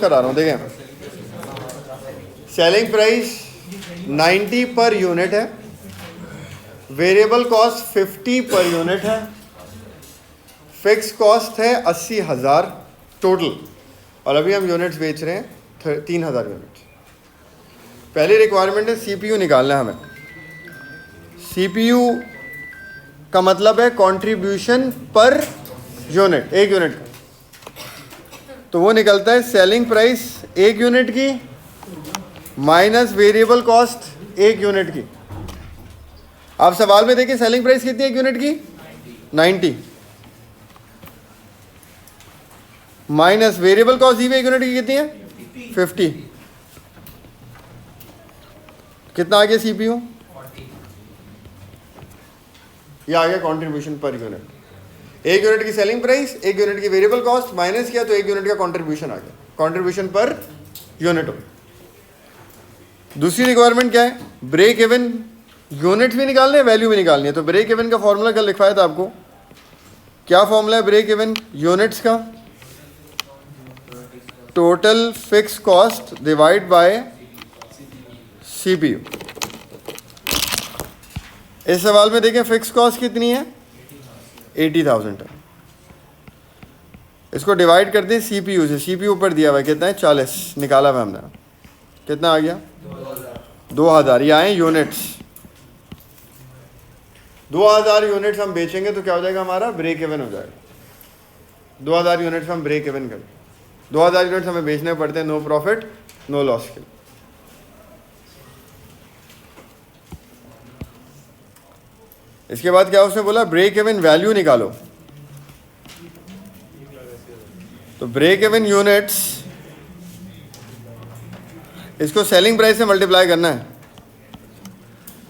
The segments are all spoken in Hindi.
करा रहा हूँ, देखें सेलिंग प्राइस 90 पर यूनिट है, वेरिएबल कॉस्ट 50 पर यूनिट है, फिक्स कॉस्ट है 80,000 टोटल, और अभी हम यूनिट्स बेच रहे हैं 3,000 यूनिट। पहली रिक्वायरमेंट है सीपीयू निकालना है हमें। सीपीयू का मतलब है कंट्रीब्यूशन पर यूनिट, एक यूनिट का, तो वो निकलता है सेलिंग प्राइस एक यूनिट की माइनस वेरिएबल कॉस्ट एक यूनिट की। आप सवाल में देखिए सेलिंग प्राइस कितनी है एक यूनिट की, 90, माइनस वेरिएबल कॉस्ट दी हुई एक यूनिट की कितनी है, 50। कितना आ गया सीपीयू, ये आ गया कंट्रीब्यूशन पर यूनिट। एक यूनिट की सेलिंग प्राइस, एक यूनिट की वेरिएबल कॉस्ट माइनस किया तो एक यूनिट का कंट्रीब्यूशन आ गया, कंट्रीब्यूशन पर यूनिट हो। दूसरी रिक्वायरमेंट क्या है, ब्रेक इवन, यूनिट भी निकालने हैं, वैल्यू भी निकालनी है। तो ब्रेक इवन का फॉर्मूला कल लिखवाया था आपको, क्या फॉर्मूला है ब्रेक इवन यूनिट्स का, total fix cost divide by CPU. इस सवाल में देखें फिक्स कॉस्ट कितनी है, 80,000 है। इसको डिवाइड करते हैं सीपीयू से, सीपीयू ऊपर दिया हुआ है कितना है, 40 निकाला हुआ हमने, कितना आ गया 2,000। ये आए यूनिट्स, 2,000 यूनिट्स हम बेचेंगे तो क्या हो जाएगा हमारा, ब्रेक इवन हो जाएगा। 2,000 यूनिट्स हम ब्रेक इवन करें, 2,000 यूनिट्स हमें बेचने पड़ते हैं नो प्रॉफिट नो लॉस के। इसके बाद क्या उसने बोला, ब्रेक इवन वैल्यू निकालो। तो ब्रेक इवन यूनिट्स, इसको सेलिंग प्राइस से मल्टीप्लाई करना है।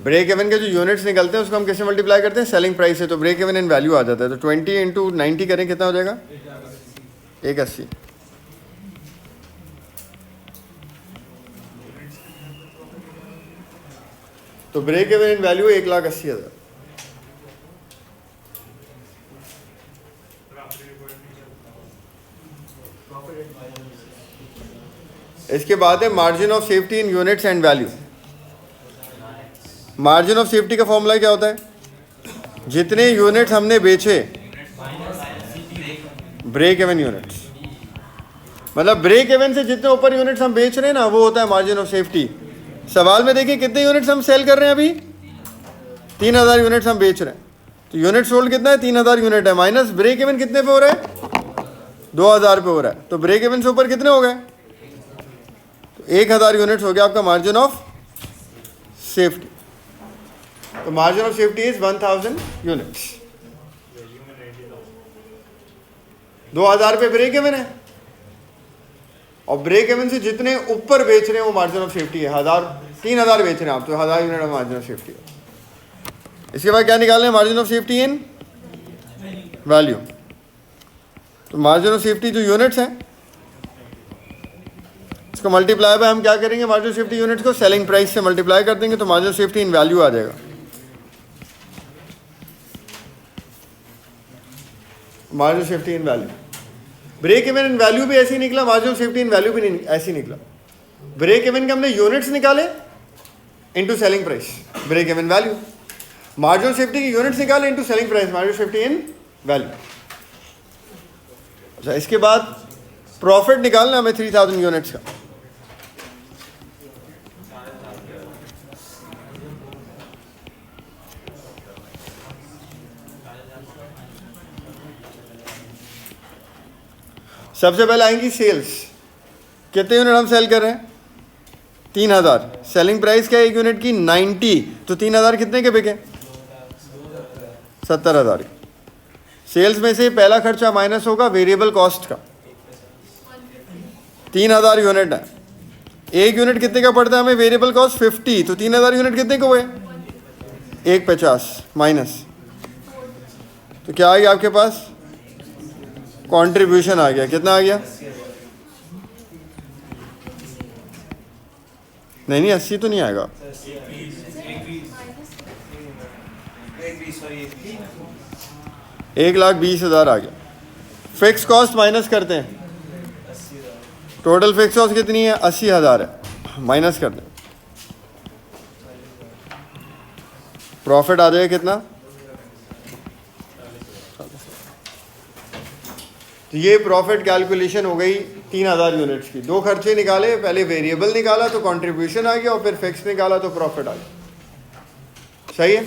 ब्रेक इवन के जो यूनिट्स निकलते हैं उसको हम किससे मल्टीप्लाई करते हैं, सेलिंग प्राइस से। तो ब्रेक इवन इन वैल्यू आ जाता है। तो 20 इंटू 90 करें कितना हो जाएगा, 180। तो ब्रेक इवन इन वैल्यू 1,80,000। इसके बाद है margin of safety in units and value. Margin of safety का फॉर्मूला क्या होता है, जितने यूनिट्स हमने बेचे ब्रेक इवन यूनिट्स, मतलब ब्रेक इवन से जितने ऊपर यूनिट्स हम बेच रहे हैं ना, वो होता है मार्जिन ऑफ सेफ्टी। सवाल में देखिए कितने यूनिट्स हम सेल कर रहे हैं, अभी 3,000 यूनिट्स हम बेच रहे हैं। तो यूनिट सोल्ड कितना है, 3,000 यूनिट है, माइनस ब्रेक इवन कितने पे हो रहा है, 2,000 पे हो रहा है। तो ब्रेक इवन से ऊपर कितने हो गए, 1,000 यूनिट्स हो गया आपका मार्जिन ऑफ सेफ्टी। तो margin of safety is 1,000 units. 2,000 पे ब्रेक इवन है, और ब्रेक इवन से जितने ऊपर बेच रहे हैं वो मार्जिन ऑफ सेफ्टी है। 3,000 बेच रहे हैं आप, तो 1,000 यूनिट मार्जिन ऑफ सेफ्टी है। इसके बाद क्या निकालना है, margin of safety in value. तो मार्जिन ऑफ सेफ्टी जो यूनिट्स हैं इसको मल्टीप्लाई बाय हम क्या करेंगे, मार्जिन ऑफ सेफ्टी यूनिट्स को सेलिंग प्राइस से मल्टीप्लाई कर देंगे, तो margin of safety in value आ जाएगा। Margin of safety in value, break even in value भी ऐसे ही निकला, margin of safety in value भी ऐसे ही निकला। ब्रेक इवन के हमने यूनिट्स निकाले into selling price, break even value. Margin of safety की यूनिट्स निकाले into selling price, margin of safety in value. अच्छा, इसके बाद प्रॉफिट निकालना हमें 3,000 यूनिट्स का। सबसे पहले आएंगी सेल्स, कितने यूनिट हम सेल कर रहे हैं, 3,000। सेलिंग प्राइस क्या है एक यूनिट की, 90। तो 3,000 कितने के बिके, 70,000। सेल्स में से पहला खर्चा माइनस होगा वेरिएबल कॉस्ट का, 3,000 यूनिट है, एक यूनिट कितने का पड़ता है हमें, वेरिएबल कॉस्ट 50। तो 3,000 यूनिट कितने के हुए, 150 माइनस, तो क्या आ गया आपके पास, कंट्रीब्यूशन आ गया। कितना आ गया, नहीं 80 तो नहीं आएगा, 1,20,000 आ गया। फिक्स कॉस्ट माइनस करते हैं, टोटल फिक्स कॉस्ट कितनी है? 80,000 है, माइनस कर दें, प्रॉफिट आ जाएगा कितना? तो ये प्रॉफिट कैलकुलेशन हो गई 3,000 यूनिट्स की। दो खर्चे निकाले, पहले वेरिएबल निकाला तो कंट्रीब्यूशन आ गया और फिर फिक्स निकाला तो प्रॉफिट आ गया। सही है।